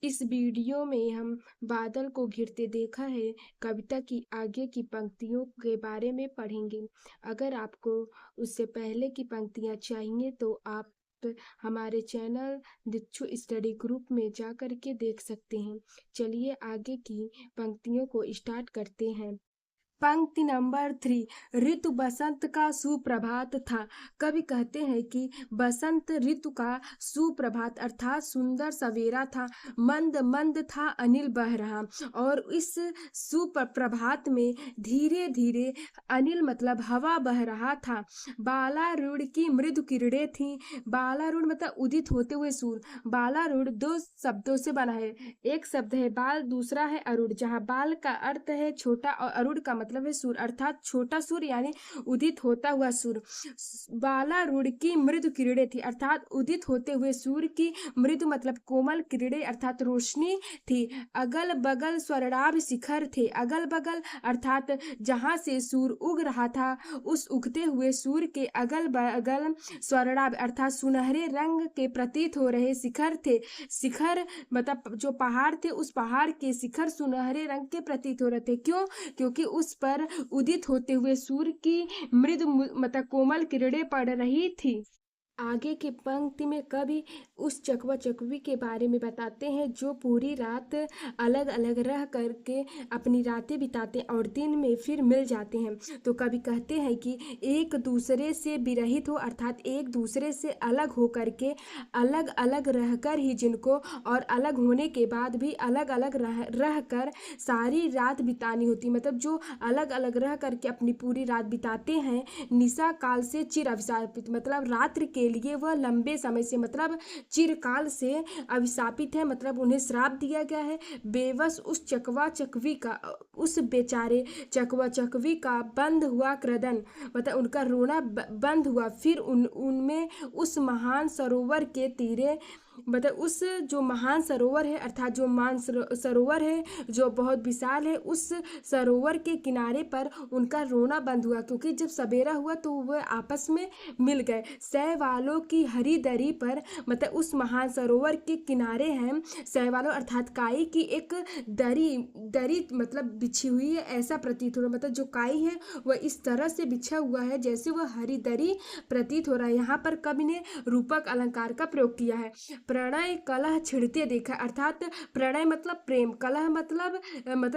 इस वीडियो में हम बादल को घिरते देखा है कविता की आगे की पंक्तियों के बारे में पढ़ेंगे। अगर आपको उससे पहले की पंक्तियां चाहिए तो आप हमारे चैनल दिक्षु स्टडी ग्रुप में जा कर के देख सकते हैं। चलिए आगे की पंक्तियों को स्टार्ट करते हैं। पंक्ति नंबर 3। ऋतु बसंत का सुप्रभात था। कवि कहते हैं कि बसंत ऋतु का सुप्रभात अर्थात सुंदर सवेरा था। मंद मंद था अनिल बह रहा और इस सुप्रभात में धीरे धीरे अनिल मतलब हवा बह रहा था। बालारूढ़ की मृदु किरणें थीं। बालारूढ़ मतलब उदित होते हुए सूर्य। बालारूढ़ दो शब्दों से बना है। एक शब्द है बाल, दूसरा है अरूढ़। जहाँ बाल का अर्थ है छोटा और अरूढ़ का मतलब है सूर्य अर्थात छोटा सूर्य यानी उदित होता हुआ सूर्य। बालारूढ़ की मृदु किरणें थी अर्थात उदित होते हुए सूर्य की मृदु मतलब कोमल किरणें अर्थात रोशनी थी। अगल बगल स्वर्णाभ शिखर थे। अगल बगल अर्थात जहाँ से सूर्य उग रहा था उस उगते हुए सूर्य के अगल बगल स्वर्णाभ अर्थात सुनहरे रंग के प्रतीत हो रहे शिखर थे। शिखर मतलब जो पहाड़ थे उस पहाड़ के शिखर सुनहरे रंग के प्रतीत हो रहे थे। क्यों? क्योंकि उस पर उदित होते हुए सूर्य की मृदु मतलब कोमल किरणें पड़ रही थी। आगे की पंक्ति में कवि उस चकवा चकवी के बारे में बताते हैं जो पूरी रात अलग अलग रह करके अपनी रातें बिताते और दिन में फिर मिल जाते हैं। तो कवि कहते हैं कि एक दूसरे से विरहित हो अर्थात एक दूसरे से अलग हो करके अलग अलग रहकर ही जिनको और अलग होने के बाद भी अलग अलग रह कर सारी रात बितानी होती मतलब जो अलग अलग रह करके अपनी पूरी रात बिताते हैं निशा काल से चिर अभिशापित मतलब रात्रि के लिए वह लंबे समय से मतलब चिरकाल से अभिशापित है मतलब उन्हें श्राप दिया गया है। बेबस उस चकवा चकवी का उस बेचारे चकवा चकवी का बंद हुआ क्रदन मतलब उनका रोना बंद हुआ। फिर उनमें उस महान सरोवर के तीरे मतलब उस जो महान सरोवर है अर्थात जो महान सरोवर है जो बहुत विशाल है उस सरोवर के किनारे पर उनका रोना बंद हुआ क्योंकि जब सवेरा हुआ तो वह आपस में मिल गए। सहवालों की हरी दरी पर मतलब उस महान सरोवर के किनारे हैं सहवालों अर्थात काई की एक दरी मतलब बिछी हुई है ऐसा प्रतीत हो रहा मतलब जो काई है वह इस तरह से बिछा हुआ है जैसे वह हरी दरी प्रतीत हो रहा है। यहाँ पर कवि ने रूपक अलंकार का प्रयोग किया है। प्रणय कलह छिड़ते देखा अर्थात प्रणय मतलब प्रेम, कलह मतलब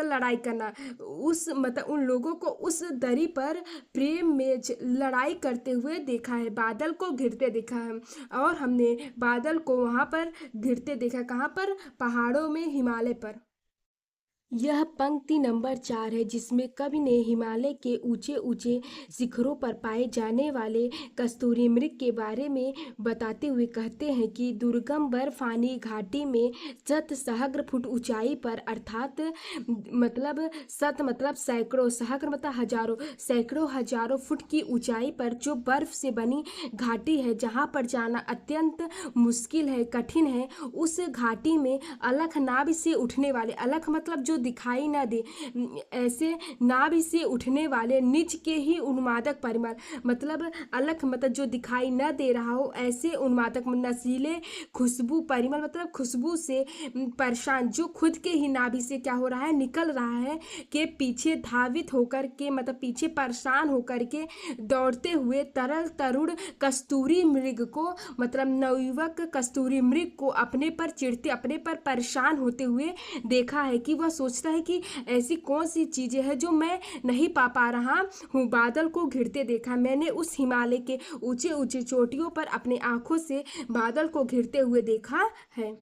लड़ाई करना। उस मतलब उन लोगों को उस दरी पर प्रेम में लड़ाई करते हुए देखा है। बादल को घिरते देखा है और हमने बादल को वहां पर घिरते देखा। कहाँ पर? पहाड़ों में, हिमालय पर। यह पंक्ति नंबर 4 है जिसमें कवि ने हिमालय के ऊंचे ऊंचे शिखरों पर पाए जाने वाले कस्तूरी मृग के बारे में बताते हुए कहते हैं कि दुर्गम बर्फानी घाटी में शत सहस्र फुट ऊंचाई पर अर्थात मतलब शत मतलब सैकड़ों, सहस्र मतलब हजारों, सैकड़ों हजारों फुट की ऊंचाई पर जो बर्फ से बनी घाटी है जहाँ पर जाना अत्यंत मुश्किल है, कठिन है। उस घाटी में अलख नाभ से उठने वाले, अलख मतलब जो दिखाई ना दे, ऐसे नाभ से उठने वाले निज के ही उन्मादक परिमल मतलब अलख मतलब जो दिखाई न दे रहा हो ऐसे उन्मादक नशीले खुशबू परिमल मतलब खुशबू से परेशान जो खुद के ही नाभि से क्या हो रहा है निकल रहा है के पीछे धावित होकर के मतलब पीछे परेशान होकर के दौड़ते हुए तरल तरुण कस्तूरी मृग को मतलब नवयुवक कस्तूरी मृग को अपने पर चिढ़ते अपने पर परेशान होते हुए देखा है कि वह सोचता है कि ऐसी कौन सी चीजें हैं जो मैं नहीं पा रहा हूँ। बादल को घिरते देखा। मैंने उस हिमालय के ऊंचे ऊंचे चोटियों पर अपने आंखों से बादल को घिरते हुए देखा है।